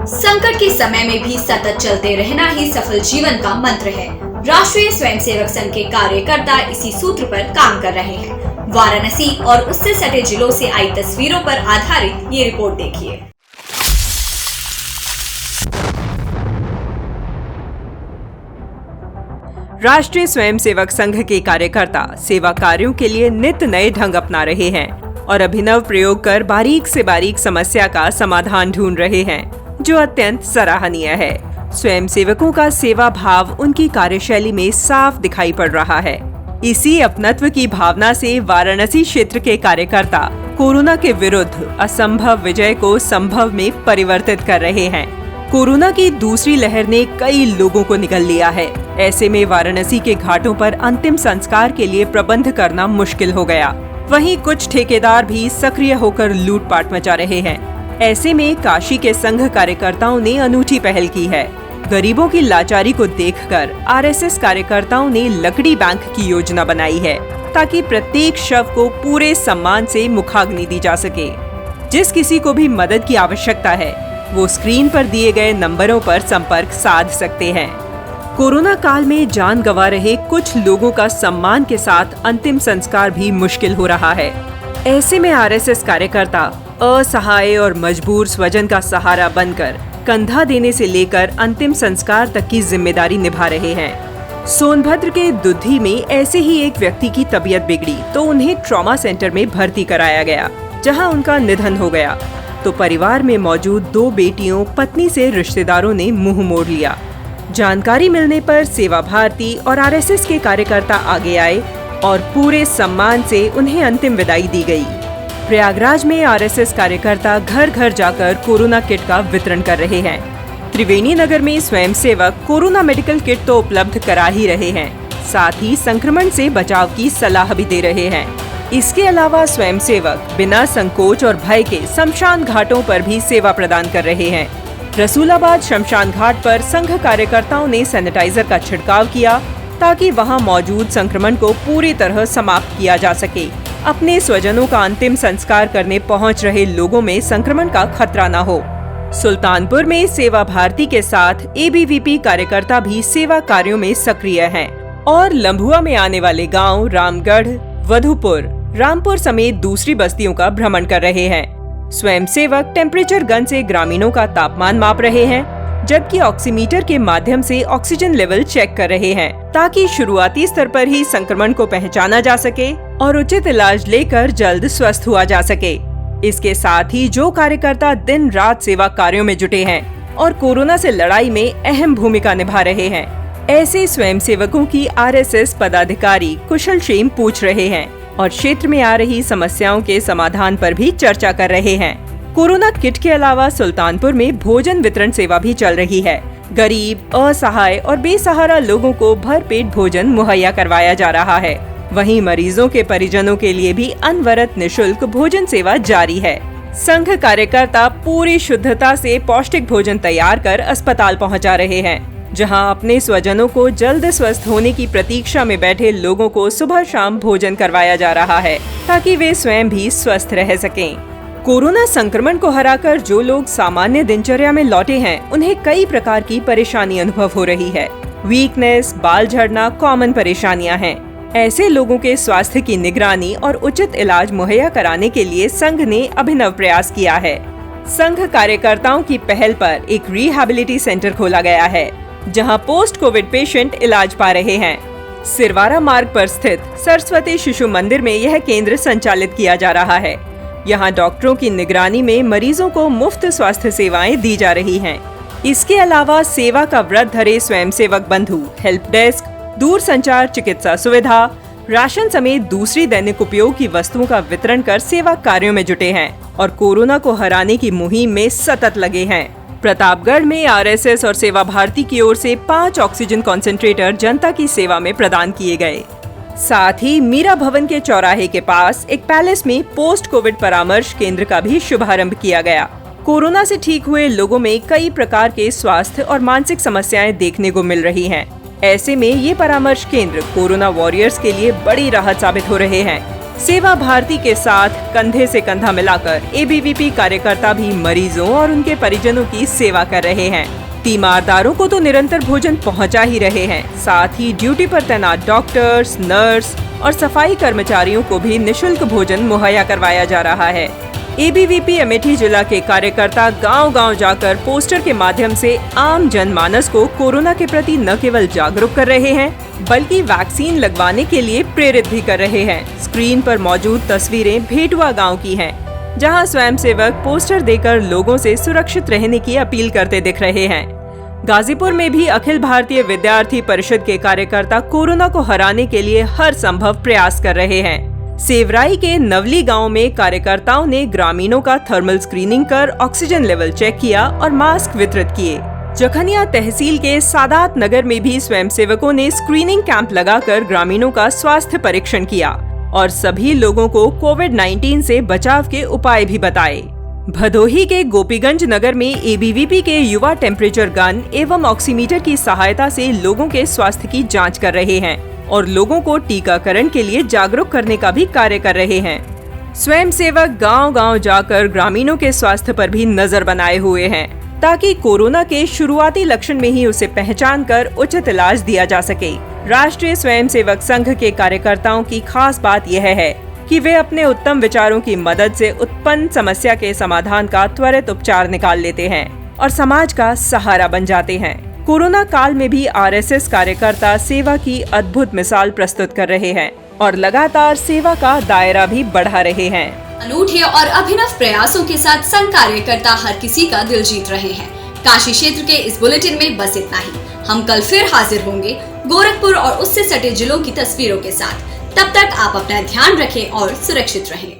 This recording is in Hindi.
संकट के समय में भी सतत चलते रहना ही सफल जीवन का मंत्र है। राष्ट्रीय स्वयंसेवक संघ के कार्यकर्ता इसी सूत्र पर काम कर रहे हैं। वाराणसी और उससे सटे जिलों से आई तस्वीरों पर आधारित ये रिपोर्ट देखिए। राष्ट्रीय स्वयंसेवक संघ के कार्यकर्ता सेवा कार्यों के लिए नित नए ढंग अपना रहे हैं और अभिनव प्रयोग कर बारीक से बारीक समस्या का समाधान ढूंढ रहे हैं, जो अत्यंत सराहनीय है। स्वयंसेवकों का सेवा भाव उनकी कार्यशैली में साफ दिखाई पड़ रहा है। इसी अपनत्व की भावना से वाराणसी क्षेत्र के कार्यकर्ता कोरोना के विरुद्ध असंभव विजय को संभव में परिवर्तित कर रहे हैं। कोरोना की दूसरी लहर ने कई लोगों को निगल लिया है। ऐसे में वाराणसी के घाटों पर अंतिम संस्कार के लिए प्रबंध करना मुश्किल हो गया। वहीं कुछ ठेकेदार भी सक्रिय होकर लूटपाट मचा रहे हैं। ऐसे में काशी के संघ कार्यकर्ताओं ने अनूठी पहल की है। गरीबों की लाचारी को देखकर आरएसएस कार्यकर्ताओं ने लकड़ी बैंक की योजना बनाई है, ताकि प्रत्येक शव को पूरे सम्मान से मुखाग्नि दी जा सके। जिस किसी को भी मदद की आवश्यकता है, वो स्क्रीन पर दिए गए नंबरों पर संपर्क साध सकते हैं। कोरोना काल में जान गंवा रहे कुछ लोगों का सम्मान के साथ अंतिम संस्कार भी मुश्किल हो रहा है। ऐसे में आरएसएस कार्यकर्ता असहाय और मजबूर स्वजन का सहारा बनकर कंधा देने से लेकर अंतिम संस्कार तक की जिम्मेदारी निभा रहे हैं। सोनभद्र के दुधी में ऐसे ही एक व्यक्ति की तबीयत बिगड़ी तो उन्हें ट्रॉमा सेंटर में भर्ती कराया गया, जहां उनका निधन हो गया। तो परिवार में मौजूद 2 बेटियों पत्नी से रिश्तेदारों ने मुंह मोड़ लिया। जानकारी मिलने पर सेवा भारती और आरएसएस के कार्यकर्ता आगे आए और पूरे सम्मान से उन्हें अंतिम विदाई दी गई। प्रयागराज में आरएसएस कार्यकर्ता घर घर जाकर कोरोना किट का वितरण कर रहे हैं। त्रिवेणी नगर में स्वयंसेवक कोरोना मेडिकल किट तो उपलब्ध करा ही रहे हैं, साथ ही संक्रमण से बचाव की सलाह भी दे रहे हैं। इसके अलावा स्वयंसेवक बिना संकोच और भय के शमशान घाटों पर भी सेवा प्रदान कर रहे हैं। रसूलाबाद शमशान घाट पर संघ कार्यकर्ताओं ने सैनिटाइजर का छिड़काव किया, ताकि वहां मौजूद संक्रमण को पूरी तरह समाप्त किया जा सके। अपने स्वजनों का अंतिम संस्कार करने पहुंच रहे लोगों में संक्रमण का खतरा न हो। सुल्तानपुर में सेवा भारती के साथ एबीवीपी कार्यकर्ता भी सेवा कार्यों में सक्रिय हैं और लंबुआ में आने वाले गांव रामगढ़, वधुपुर, रामपुर समेत दूसरी बस्तियों का भ्रमण कर रहे हैं। स्वयंसेवक टेम्परेचर गन से ग्रामीणों का तापमान माप रहे हैं, जबकि ऑक्सीमीटर के माध्यम से ऑक्सीजन लेवल चेक कर रहे हैं, ताकि शुरुआती स्तर पर ही संक्रमण को पहचाना जा सके और उचित इलाज लेकर जल्द स्वस्थ हुआ जा सके। इसके साथ ही जो कार्यकर्ता दिन रात सेवा कार्यों में जुटे हैं और कोरोना से लड़ाई में अहम भूमिका निभा रहे हैं, ऐसे स्वयंसेवकों की आरएसएस पदाधिकारी कुशल क्षेम पूछ रहे हैं और क्षेत्र में आ रही समस्याओं के समाधान पर भी चर्चा कर रहे हैं। कोरोना किट के अलावा सुल्तानपुर में भोजन वितरण सेवा भी चल रही है। गरीब, असहाय और बेसहारा लोगों को भरपेट भोजन मुहैया करवाया जा रहा है। वहीं मरीजों के परिजनों के लिए भी अनवरत निःशुल्क भोजन सेवा जारी है। संघ कार्यकर्ता पूरी शुद्धता से पौष्टिक भोजन तैयार कर अस्पताल पहुंचा रहे हैं, जहां अपने स्वजनों को जल्द स्वस्थ होने की प्रतीक्षा में बैठे लोगों को सुबह शाम भोजन करवाया जा रहा है, ताकि वे स्वयं भी स्वस्थ रह सकें। कोरोना संक्रमण को हराकर जो लोग सामान्य दिनचर्या में लौटे हैं, उन्हें कई प्रकार की परेशानी अनुभव हो रही है। वीकनेस, बाल झड़ना कॉमन परेशानियां हैं। ऐसे लोगों के स्वास्थ्य की निगरानी और उचित इलाज मुहैया कराने के लिए संघ ने अभिनव प्रयास किया है। संघ कार्यकर्ताओं की पहल पर एक रिहैबिलिटी सेंटर खोला गया है, जहां पोस्ट कोविड पेशेंट इलाज पा रहे हैं। सिरवारा मार्ग पर स्थित सरस्वती शिशु मंदिर में यह केंद्र संचालित किया जा रहा है। यहाँ डॉक्टरों की निगरानी में मरीजों को मुफ्त स्वास्थ्य सेवाएं दी जा रही हैं। इसके अलावा सेवा का व्रत धरे स्वयंसेवक बंधु हेल्प डेस्क, दूर संचार चिकित्सा सुविधा, राशन समेत दूसरी दैनिक उपयोग की वस्तुओं का वितरण कर सेवा कार्यों में जुटे हैं और कोरोना को हराने की मुहिम में सतत लगे हैं। प्रतापगढ़ में आरएसएस और सेवा भारती की ओर से 5 ऑक्सीजन कॉन्सेंट्रेटर जनता की सेवा में प्रदान किए गए। साथ ही मीरा भवन के चौराहे के पास एक पैलेस में पोस्ट कोविड परामर्श केंद्र का भी शुभारंभ किया गया। कोरोना से ठीक हुए लोगों में कई प्रकार के स्वास्थ्य और मानसिक समस्याएं देखने को मिल रही हैं। ऐसे में ये परामर्श केंद्र कोरोना वॉरियर्स के लिए बड़ी राहत साबित हो रहे हैं। सेवा भारती के साथ कंधे से कंधा मिलाकर एबीवीपी कार्यकर्ता भी मरीजों और उनके परिजनों की सेवा कर रहे हैं। तीमारदारों को तो निरंतर भोजन पहुंचा ही रहे हैं, साथ ही ड्यूटी पर तैनात डॉक्टर्स, नर्स और सफाई कर्मचारियों को भी निशुल्क भोजन मुहैया करवाया जा रहा है। एबीवीपी अमेठी जिला के कार्यकर्ता गांव-गांव जाकर पोस्टर के माध्यम से आम जनमानस को कोरोना के प्रति न केवल जागरूक कर रहे हैं, बल्कि वैक्सीन लगवाने के लिए प्रेरित भी कर रहे हैं। स्क्रीन पर मौजूद तस्वीरें भेटुआ गांव की हैं, जहां स्वयंसेवक पोस्टर देकर लोगों से सुरक्षित रहने की अपील करते दिख रहे हैं। गाजीपुर में भी अखिल भारतीय विद्यार्थी परिषद के कार्यकर्ता कोरोना को हराने के लिए हर संभव प्रयास कर रहे हैं। सेवराई के नवली गांव में कार्यकर्ताओं ने ग्रामीणों का थर्मल स्क्रीनिंग कर ऑक्सीजन लेवल चेक किया और मास्क वितरित किए। जखनिया तहसील के सादात नगर में भी स्वयंसेवकों ने स्क्रीनिंग कैंप लगाकर ग्रामीणों का स्वास्थ्य परीक्षण किया और सभी लोगों को कोविड-19 से बचाव के उपाय भी बताए। भदोही के गोपीगंज नगर में एबीवीपी के युवा टेम्परेचर गन एवं ऑक्सीमीटर की सहायता से लोगों के स्वास्थ्य की जांच कर रहे हैं और लोगों को टीकाकरण के लिए जागरूक करने का भी कार्य कर रहे हैं। स्वयंसेवक गांव-गांव जाकर ग्रामीणों के स्वास्थ्य पर भी नजर बनाए हुए हैं, ताकि कोरोना के शुरुआती लक्षण में ही उसे पहचान कर उचित इलाज दिया जा सके। राष्ट्रीय स्वयंसेवक संघ के कार्यकर्ताओं की खास बात यह है कि वे अपने उत्तम विचारों की मदद से उत्पन्न समस्या के समाधान का त्वरित उपचार निकाल लेते हैं और समाज का सहारा बन जाते हैं। कोरोना काल में भी आरएसएस कार्यकर्ता सेवा की अद्भुत मिसाल प्रस्तुत कर रहे हैं और लगातार सेवा का दायरा भी बढ़ा रहे हैं। अनूठे और अभिनव प्रयासों के साथ संघ कार्यकर्ता हर किसी का दिल जीत रहे हैं। काशी क्षेत्र के इस बुलेटिन में बस इतना ही। हम कल फिर हाजिर होंगे गोरखपुर और उससे सटे जिलों की तस्वीरों के साथ। तब तक आप अपना ध्यान रखें और सुरक्षित रहें।